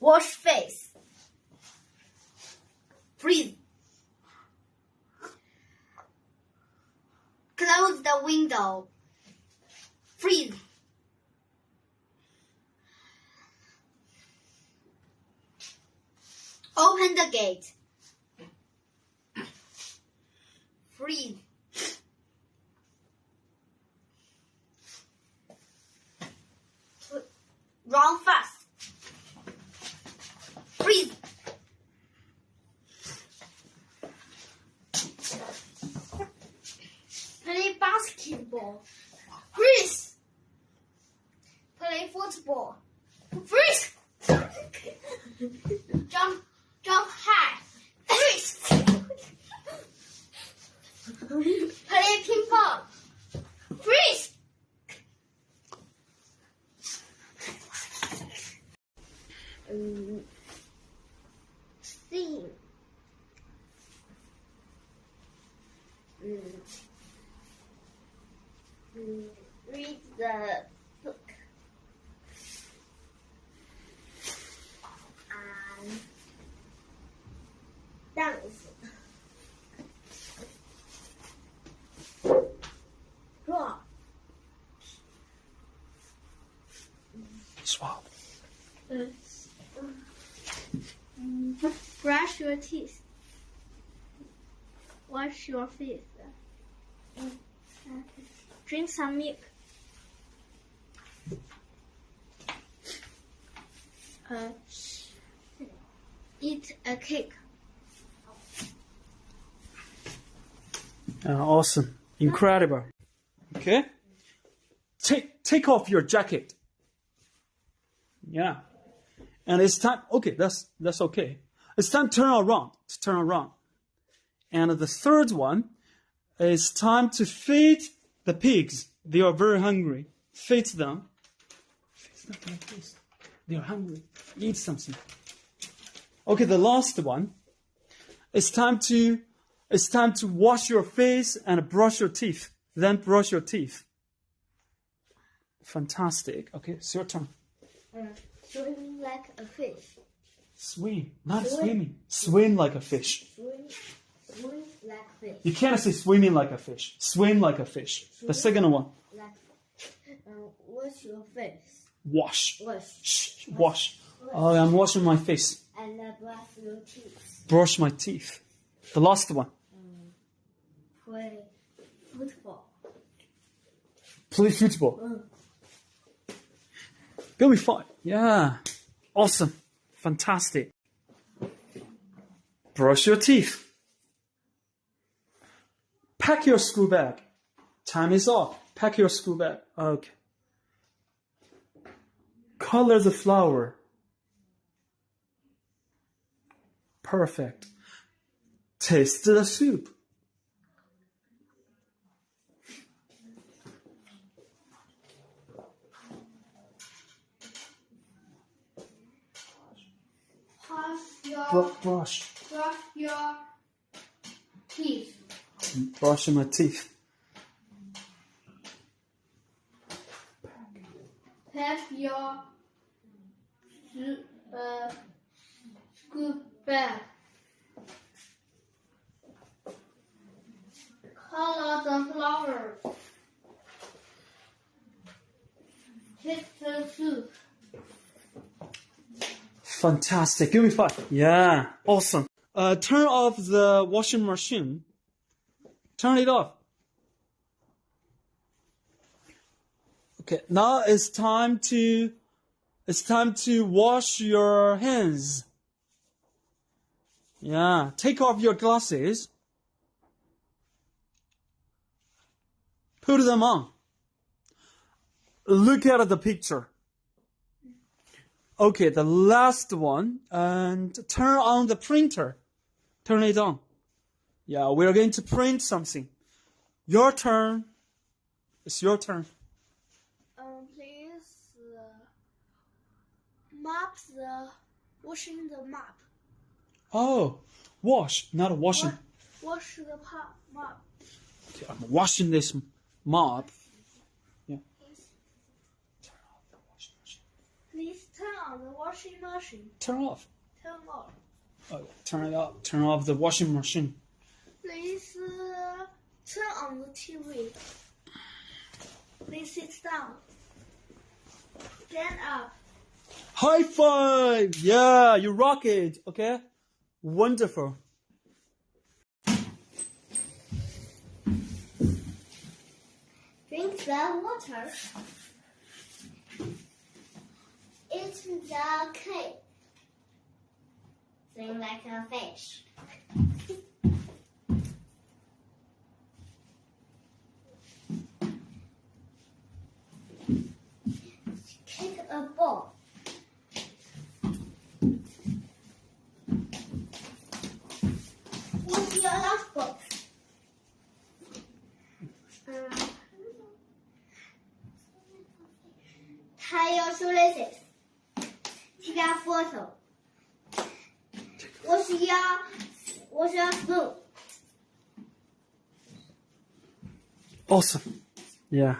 Wash face. Freeze. Close the window. Freeze. Open the gate. Freeze. Run fast. Freeze. Play basketball. Freeze. Play football. Freeze. Jump high. Freeze. Play ping pong. Freeze. Sing. Read the book. And dance. Draw. Swap. Brush your teeth. Wash your face. Drink some milk. Eat a cake. Awesome. Incredible. Okay. Take off your jacket. Yeah. And it's time. Okay, that's okay. It's time to turn around. And the third one is time to feed the pigs. They are very hungry. Feed them. Feed them like this. They are hungry. Eat something. Okay, the last one. It's time to wash your face and brush your teeth. Then brush your teeth. Fantastic. Okay, it's your turn. Swim like a fish. Swim, not swimming. Swim like a fish. Swim like fish. You can't say swimming like a fish. Swim like a fish. The second one. Wash your face. Wash. Wash. Shh, wash. Oh, I'm washing my face. And brush your teeth. Brush my teeth. The last one. Play football. Play football. Go be fine. Yeah. Awesome. Fantastic. Brush your teeth. Pack your school bag. Time is off. Pack your school bag. Okay. Color the flower. Perfect. Taste the soup. Brush your teeth. Brushing my teeth. Pack your school bag. Color the flowers. Taste the soup. Fantastic. Give me 5. Yeah. Awesome. Turn off the washing machine. Turn it off. Okay. Now it's time to wash your hands. Yeah. Take off your glasses. Put them on. Look at the picture. Okay, the last one, and turn on the printer. Turn it on. Yeah, we're going to print something. Your turn. It's your turn. Please mop the washing the mop. Oh, wash, not washing. Wash the mop. Okay, I'm washing this mop. Yeah. Please turn on on the washing machine. Turn off. Turn off. Okay, turn it off. Turn off the washing machine. Please turn on the TV. Please sit down. Stand up. High five! Yeah, you rock it. Okay, wonderful. Drink the water. Eat the cake. Swim like a fish. Kick a ball. What's your lunchbox? Tie your shoelaces. Take a photo. What's your spoon? Awesome. Yeah.